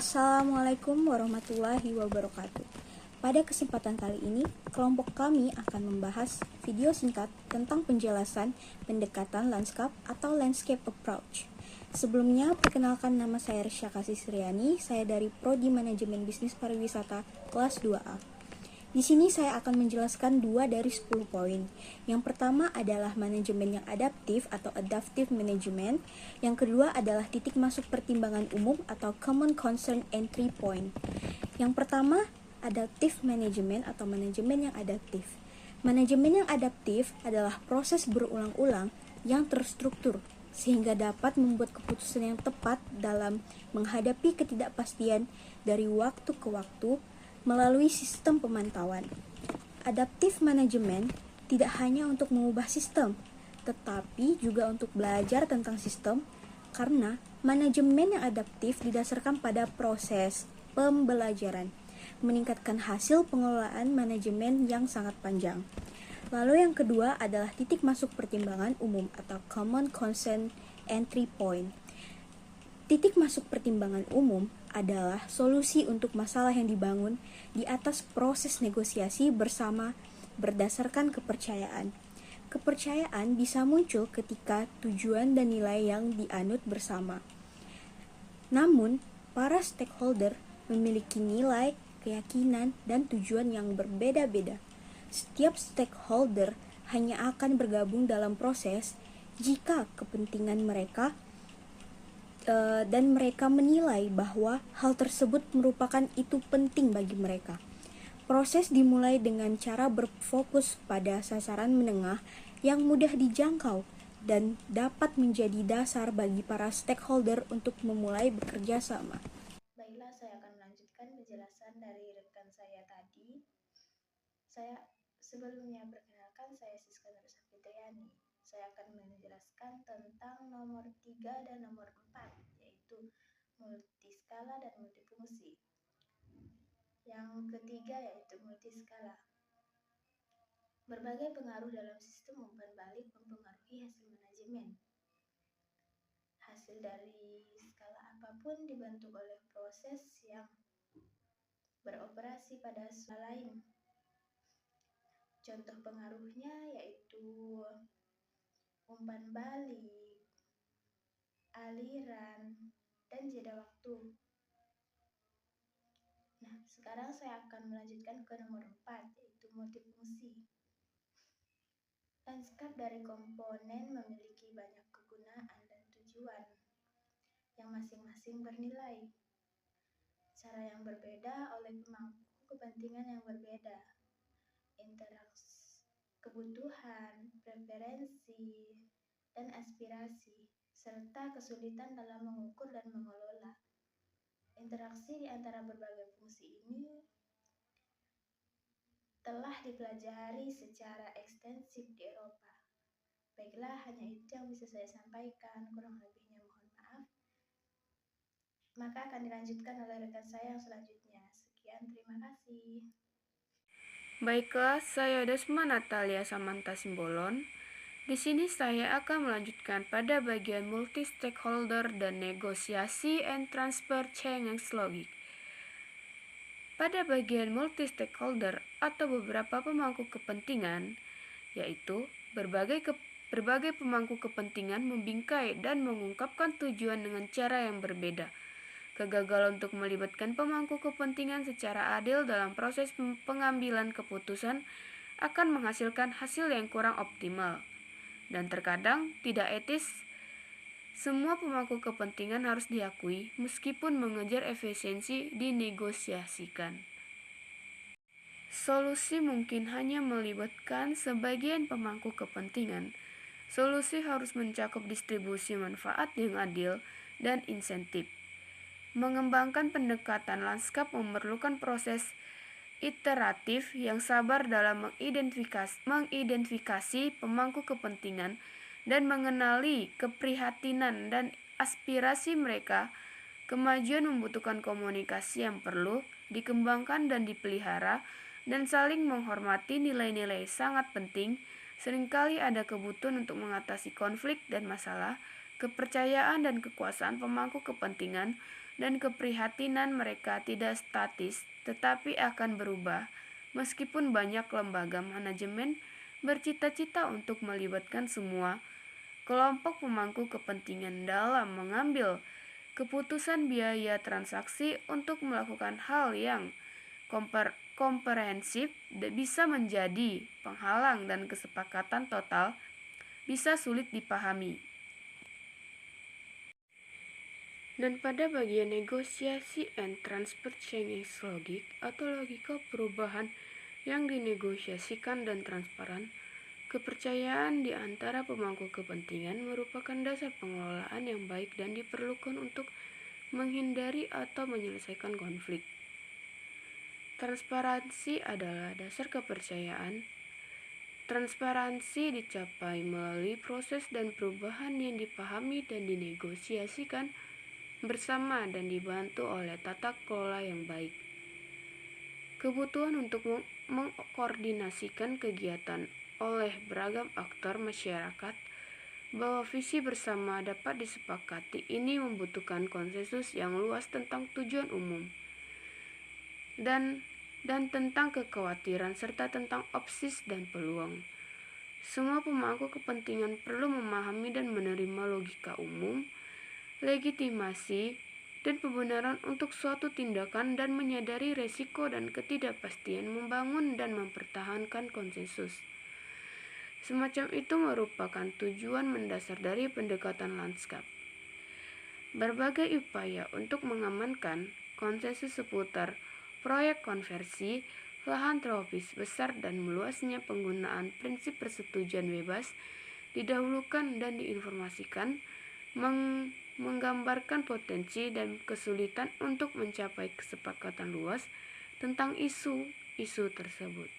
Assalamualaikum warahmatullahi wabarakatuh. Pada kesempatan kali ini, kelompok kami akan membahas video singkat tentang penjelasan pendekatan lanskap atau landscape approach. Sebelumnya, perkenalkan nama saya Risha Kasih Sriani, saya dari Prodi Manajemen Bisnis Pariwisata kelas 2A. Di sini saya akan menjelaskan 2 dari 10 poin. Yang pertama adalah manajemen yang adaptif atau adaptive management. Yang kedua adalah titik masuk pertimbangan umum atau common concern entry point. Yang pertama, adaptive management atau manajemen yang adaptif. Manajemen yang adaptif adalah proses berulang-ulang yang terstruktur sehingga dapat membuat keputusan yang tepat dalam menghadapi ketidakpastian dari waktu ke waktu melalui sistem pemantauan. Adaptive management tidak hanya untuk mengubah sistem, tetapi juga untuk belajar tentang sistem, karena manajemen yang adaptif didasarkan pada proses pembelajaran, meningkatkan hasil pengelolaan manajemen yang sangat panjang. Lalu yang kedua adalah titik masuk pertimbangan umum atau common concern entry point. Titik masuk pertimbangan umum adalah solusi untuk masalah yang dibangun di atas proses negosiasi bersama berdasarkan kepercayaan. Kepercayaan bisa muncul ketika tujuan dan nilai yang dianut bersama. Namun, para stakeholder memiliki nilai, keyakinan, dan tujuan yang berbeda-beda. Setiap stakeholder hanya akan bergabung dalam proses jika kepentingan mereka dan mereka menilai bahwa hal tersebut merupakan itu penting bagi mereka. Proses dimulai dengan cara berfokus pada sasaran menengah yang mudah dijangkau dan dapat menjadi dasar bagi para stakeholder untuk memulai bekerja sama. Baiklah, saya akan melanjutkan penjelasan dari rekan saya tadi. Saya sebelumnya perkenalkan, saya Siska Narsa Fitriani. Saya akan menjelaskan tentang nomor 3 dan nomor 4, yaitu multiskala dan multifungsi. Yang ketiga yaitu multiskala. Berbagai pengaruh dalam sistem umpan balik mempengaruhi hasil manajemen. Hasil dari skala apapun dibentuk oleh proses yang beroperasi pada skala lain. Contoh pengaruhnya yaitu umpan balik, aliran, dan jeda waktu. Nah, sekarang saya akan melanjutkan ke nomor 4, yaitu multifungsi. Lanskap dari komponen memiliki banyak kegunaan dan tujuan yang masing-masing bernilai. Cara yang berbeda oleh pemangku kepentingan yang berbeda. Interaksi, kebutuhan, preferensi, dan aspirasi, serta kesulitan dalam mengukur dan mengelola. Interaksi di antara berbagai fungsi ini telah dipelajari secara ekstensif di Eropa. Baiklah, hanya itu yang bisa saya sampaikan, kurang lebihnya mohon maaf. Maka akan dilanjutkan oleh rekan saya yang selanjutnya. Sekian, terima kasih. Baiklah, saya Desma Natalia Samantha Simbolon. Di sini saya akan melanjutkan pada bagian multi-stakeholder dan negosiasi and transfer change logic. Pada bagian multi-stakeholder atau beberapa pemangku kepentingan, yaitu berbagai pemangku kepentingan membingkai dan mengungkapkan tujuan dengan cara yang berbeda. Kegagalan untuk melibatkan pemangku kepentingan secara adil dalam proses pengambilan keputusan akan menghasilkan hasil yang kurang optimal dan terkadang tidak etis. Semua pemangku kepentingan harus diakui meskipun mengejar efisiensi dinegosiasikan. Solusi mungkin hanya melibatkan sebagian pemangku kepentingan. Solusi harus mencakup distribusi manfaat yang adil dan insentif. Mengembangkan pendekatan lanskap memerlukan proses iteratif yang sabar dalam mengidentifikasi pemangku kepentingan dan mengenali keprihatinan dan aspirasi mereka. Kemajuan membutuhkan komunikasi yang perlu dikembangkan dan dipelihara dan saling menghormati nilai-nilai sangat penting. Seringkali ada kebutuhan untuk mengatasi konflik dan masalah, kepercayaan dan kekuasaan pemangku kepentingan dan keprihatinan mereka tidak statis tetapi akan berubah, meskipun banyak lembaga manajemen bercita-cita untuk melibatkan semua kelompok pemangku kepentingan dalam mengambil keputusan biaya transaksi untuk melakukan hal yang komprehensif bisa menjadi penghalang dan kesepakatan total bisa sulit dipahami. Dan pada bagian negosiasi and transfer change logic atau logika perubahan yang dinegosiasikan dan transparan, kepercayaan di antara pemangku kepentingan merupakan dasar pengelolaan yang baik dan diperlukan untuk menghindari atau menyelesaikan konflik. Transparansi adalah dasar kepercayaan. Transparansi dicapai melalui proses dan perubahan yang dipahami dan dinegosiasikan bersama dan dibantu oleh tata kelola yang baik. Kebutuhan untuk mengkoordinasikan kegiatan oleh beragam aktor masyarakat bahwa visi bersama dapat disepakati ini membutuhkan konsensus yang luas tentang tujuan umum dan tentang kekhawatiran serta tentang opsi dan peluang. Semua pemangku kepentingan perlu memahami dan menerima logika umum, legitimasi, dan kebenaran untuk suatu tindakan dan menyadari resiko dan ketidakpastian membangun dan mempertahankan konsensus. Semacam itu merupakan tujuan mendasar dari pendekatan lanskap. Berbagai upaya untuk mengamankan konsensus seputar proyek konversi lahan tropis besar dan meluasnya penggunaan prinsip persetujuan bebas didahulukan dan diinformasikan, menggambarkan potensi dan kesulitan untuk mencapai kesepakatan luas tentang isu-isu tersebut.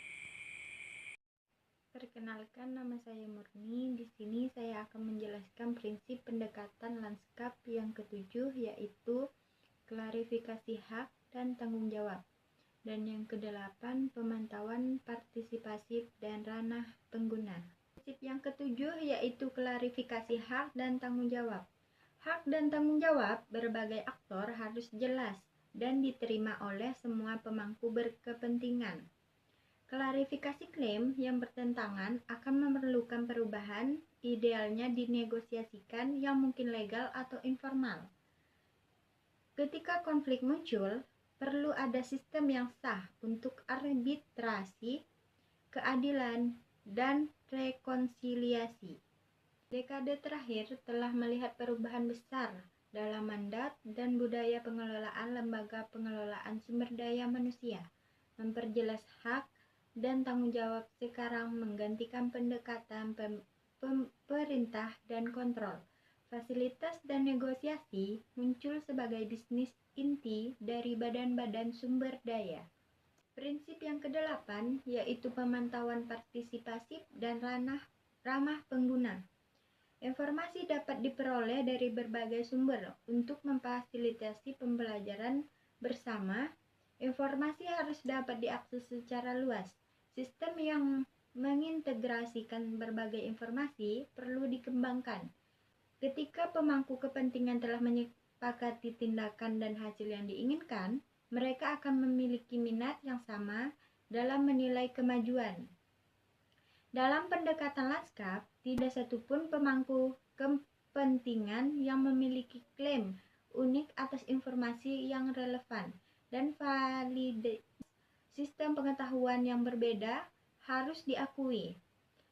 Perkenalkan, nama saya Murni. Di sini saya akan menjelaskan prinsip pendekatan lanskap yang ketujuh, yaitu klarifikasi hak dan tanggung jawab. Dan yang kedelapan, pemantauan partisipasi dan ranah pengguna. Prinsip yang ketujuh yaitu klarifikasi hak dan tanggung jawab. Hak dan tanggung jawab berbagai aktor harus jelas dan diterima oleh semua pemangku berkepentingan. Klarifikasi klaim yang bertentangan akan memerlukan perubahan, idealnya dinegosiasikan yang mungkin legal atau informal. Ketika konflik muncul, perlu ada sistem yang sah untuk arbitrasi, keadilan, dan rekonsiliasi. Dekade terakhir telah melihat perubahan besar dalam mandat dan budaya pengelolaan lembaga pengelolaan sumber daya manusia. Memperjelas hak dan tanggung jawab sekarang menggantikan pendekatan perintah dan kontrol. Fasilitas dan negosiasi muncul sebagai bisnis inti dari badan-badan sumber daya. Prinsip yang kedelapan yaitu pemantauan partisipasi dan ramah pengguna. Informasi dapat diperoleh dari berbagai sumber untuk memfasilitasi pembelajaran bersama. Informasi harus dapat diakses secara luas. Sistem yang mengintegrasikan berbagai informasi perlu dikembangkan. Ketika pemangku kepentingan telah menyepakati tindakan dan hasil yang diinginkan, mereka akan memiliki minat yang sama dalam menilai kemajuan. Dalam pendekatan lanskap, tidak satupun pemangku kepentingan yang memiliki klaim unik atas informasi yang relevan dan valid. Sistem pengetahuan yang berbeda harus diakui.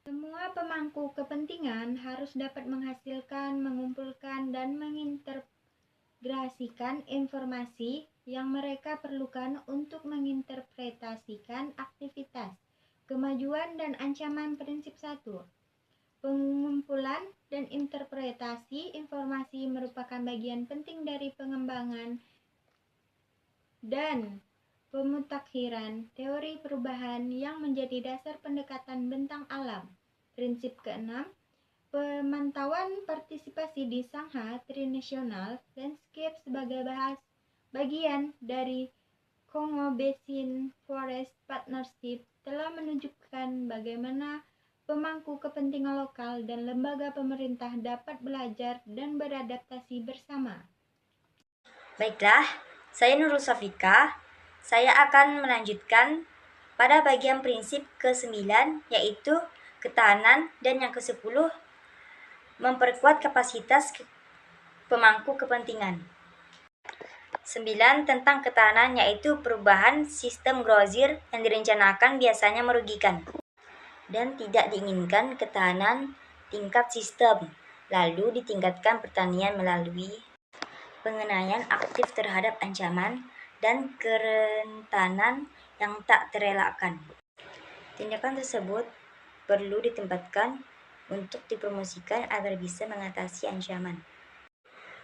Semua pemangku kepentingan harus dapat menghasilkan, mengumpulkan, dan mengintegrasikan informasi yang mereka perlukan untuk menginterpretasikan aktivitas, kemajuan, dan ancaman. Prinsip 1. Pengumpulan dan interpretasi informasi merupakan bagian penting dari pengembangan dan pemutakhiran teori perubahan yang menjadi dasar pendekatan bentang alam. Prinsip ke-6, pemantauan partisipasi di Sangha Trinational Landscape sebagai bagian dari Congo Basin Forest Partnership telah menunjukkan bagaimana pemangku kepentingan lokal dan lembaga pemerintah dapat belajar dan beradaptasi bersama. Baiklah, saya Nurul Safika. Saya akan melanjutkan pada bagian prinsip ke-9, yaitu ketahanan, dan yang ke-10, memperkuat kapasitas pemangku kepentingan. 9 tentang ketahanan, yaitu perubahan sistem grosir yang direncanakan biasanya merugikan dan tidak diinginkan ketahanan tingkat sistem, lalu ditingkatkan pertanian melalui pengenaian aktif terhadap ancaman dan kerentanan yang tak terelakkan. Tindakan tersebut perlu ditempatkan untuk dipromosikan agar bisa mengatasi ancaman.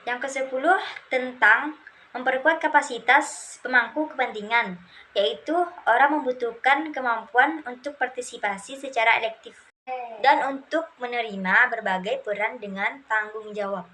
Yang ke-10 tentang memperkuat kapasitas pemangku kepentingan, yaitu orang membutuhkan kemampuan untuk partisipasi secara elektif dan untuk menerima berbagai peran dengan tanggung jawab.